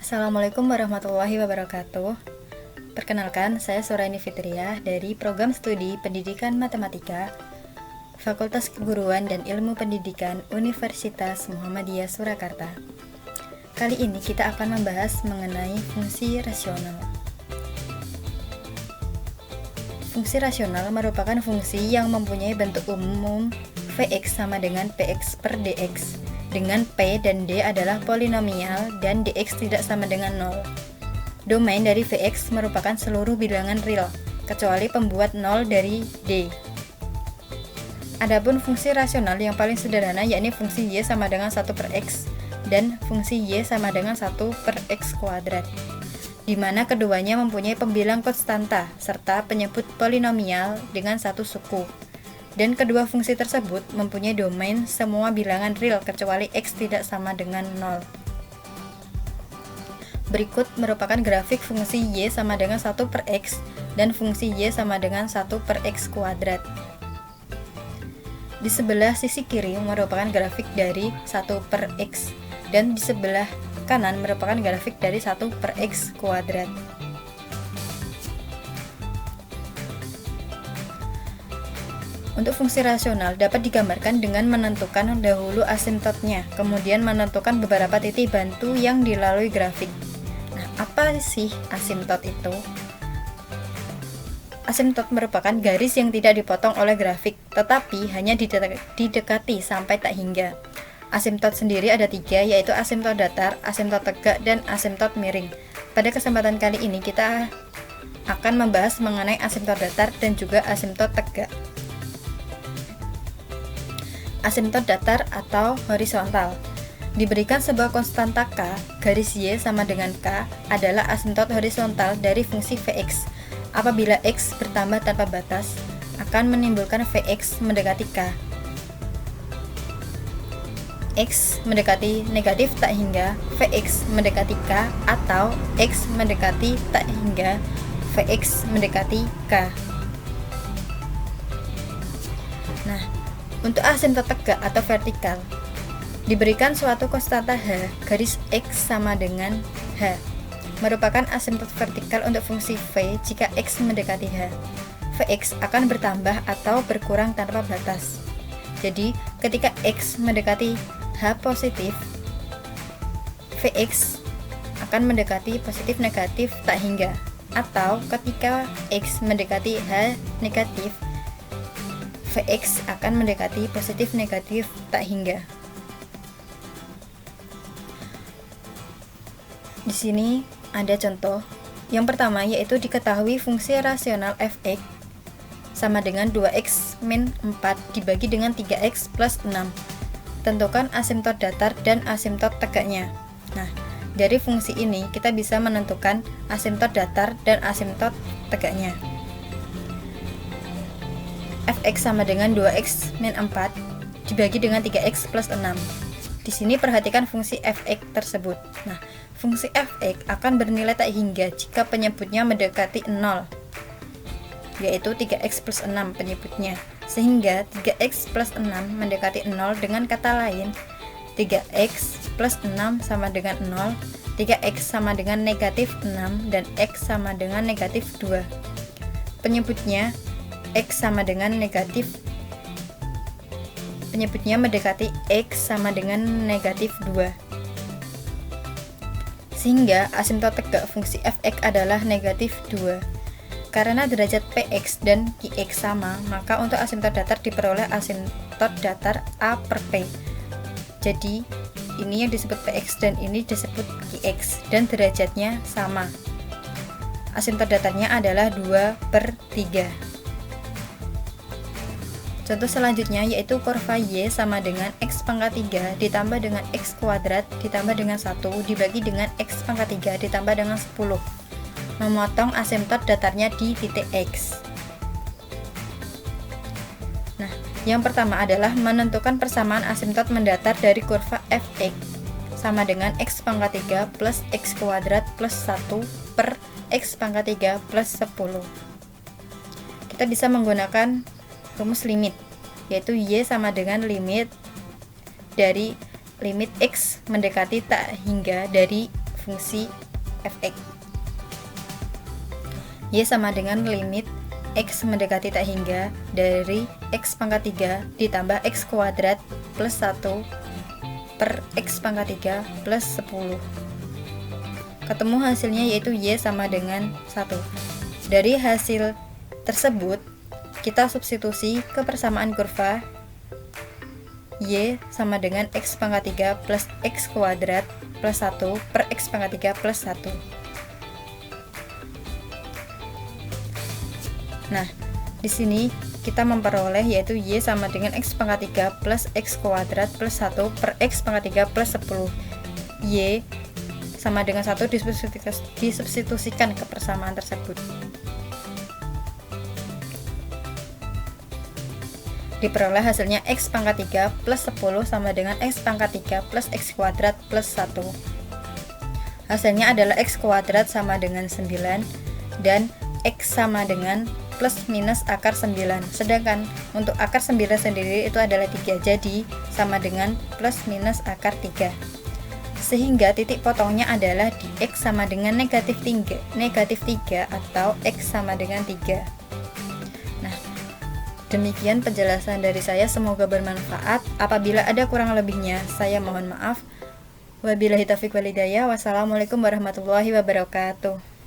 Assalamualaikum warahmatullahi wabarakatuh. Perkenalkan, saya Suraini Fitriah dari Program Studi Pendidikan Matematika, Fakultas Keguruan dan Ilmu Pendidikan Universitas Muhammadiyah Surakarta. Kali ini kita akan membahas mengenai fungsi rasional. Fungsi rasional merupakan fungsi yang mempunyai bentuk umum Vx sama dengan Px per dx, dengan P dan D adalah polinomial dan dx tidak sama dengan 0. Domain dari Vx merupakan seluruh bilangan real, kecuali pembuat 0 dari D. Adapun fungsi rasional yang paling sederhana yakni fungsi y sama dengan 1 per x dan fungsi y sama dengan 1 per x kuadrat, di mana keduanya mempunyai pembilang konstanta serta penyebut polinomial dengan satu suku. Dan kedua fungsi tersebut mempunyai domain semua bilangan real kecuali x tidak sama dengan 0. Berikut merupakan grafik fungsi y sama dengan 1 per x dan fungsi y sama dengan 1 per x kuadrat. Di sebelah sisi kiri merupakan grafik dari 1 per x dan di sebelah kanan merupakan grafik dari 1 per x kuadrat. Untuk fungsi rasional dapat digambarkan dengan menentukan dahulu asimptotnya, kemudian menentukan beberapa titik bantu yang dilalui grafik. Nah, apa sih asimptot itu? Asimptot merupakan garis yang tidak dipotong oleh grafik, tetapi hanya didekati sampai tak hingga. Asimptot sendiri ada 3, yaitu asimptot datar, asimptot tegak, dan asimptot miring. Pada kesempatan kali ini kita akan membahas mengenai asimptot datar dan juga asimptot tegak. Asimptot datar atau horizontal. Diberikan sebuah konstanta k, garis y sama dengan k adalah asimptot horizontal dari fungsi Vx. Apabila x bertambah tanpa batas, akan menimbulkan Vx mendekati k. X mendekati negatif tak hingga, Vx mendekati k, atau x mendekati tak hingga, Vx mendekati k. Nah, untuk asimptot tegak atau vertikal, diberikan suatu konstanta h, garis x sama dengan h, merupakan asimptot vertikal untuk fungsi v jika x mendekati h. Vx akan bertambah atau berkurang tanpa batas. Jadi, ketika x mendekati h positif, Vx akan mendekati positif negatif tak hingga, atau ketika x mendekati h negatif, Vx akan mendekati positif negatif tak hingga. Di sini ada contoh. Yang pertama yaitu diketahui fungsi rasional Fx sama dengan 2x min 4 dibagi dengan 3x plus 6. Tentukan asimptot datar dan asimptot tegaknya. Nah, dari fungsi ini kita bisa menentukan asimptot datar dan asimptot tegaknya. Fx sama dengan 2x min 4 dibagi dengan 3x plus 6. Di sini perhatikan fungsi Fx tersebut. Nah, fungsi Fx akan bernilai tak hingga jika penyebutnya mendekati 0, yaitu 3x plus 6 penyebutnya. Sehingga 3x plus 6 mendekati 0, dengan kata lain 3x plus 6 sama dengan 0, 3x sama dengan negatif 6, dan x sama dengan negatif 2. Penyebutnya x sama dengan negatif, penyebutnya mendekati x sama dengan negatif 2. Sehingga asimptot tegak fungsi Fx adalah negatif 2. Karena derajat Px dan Qx sama, maka untuk asimptot datar diperoleh asimptot datar A per P. Jadi, ini yang disebut Px dan ini disebut Qx, dan derajatnya sama. Asimptot datarnya adalah 2 per 3. Contoh selanjutnya yaitu kurva y sama dengan x pangkat 3 ditambah dengan x kuadrat ditambah dengan 1 dibagi dengan x pangkat 3 ditambah dengan 10. Memotong asimptot datarnya di titik x. Nah, yang pertama adalah menentukan persamaan asimptot mendatar dari kurva Fx sama dengan x pangkat 3 plus x kuadrat plus 1 per x pangkat 3 plus 10. Kita bisa menggunakan rumus limit, yaitu y sama dengan limit dari limit x mendekati tak hingga dari fungsi f(x). Y sama dengan limit X mendekati tak hingga dari X pangkat 3 ditambah X kuadrat plus 1 per X pangkat 3 plus 10. Ketemu hasilnya yaitu Y sama dengan 1. Dari hasil tersebut kita substitusi ke persamaan kurva Y sama dengan X pangkat 3 plus X kuadrat plus 1 per X pangkat 3 plus 1. Nah, di sini kita memperoleh yaitu Y sama dengan X pangkat 3 plus X kuadrat plus 1 per X pangkat 3 plus 10. Y sama dengan 1 disubstitusikan ke persamaan tersebut. Diperoleh hasilnya X pangkat 3 plus 10 sama dengan X pangkat 3 plus X kuadrat plus 1. Hasilnya adalah X kuadrat sama dengan 9 dan X sama dengan plus minus akar 9. Sedangkan untuk akar 9 sendiri itu adalah 3, jadi sama dengan plus minus akar 3. Sehingga titik potongnya adalah di X sama dengan negatif 3 atau X sama dengan 3. Nah, demikian penjelasan dari saya, semoga bermanfaat. Apabila ada kurang lebihnya, saya mohon maaf. Wabillahi taufiq wal hidayah. Wassalamualaikum warahmatullahi wabarakatuh.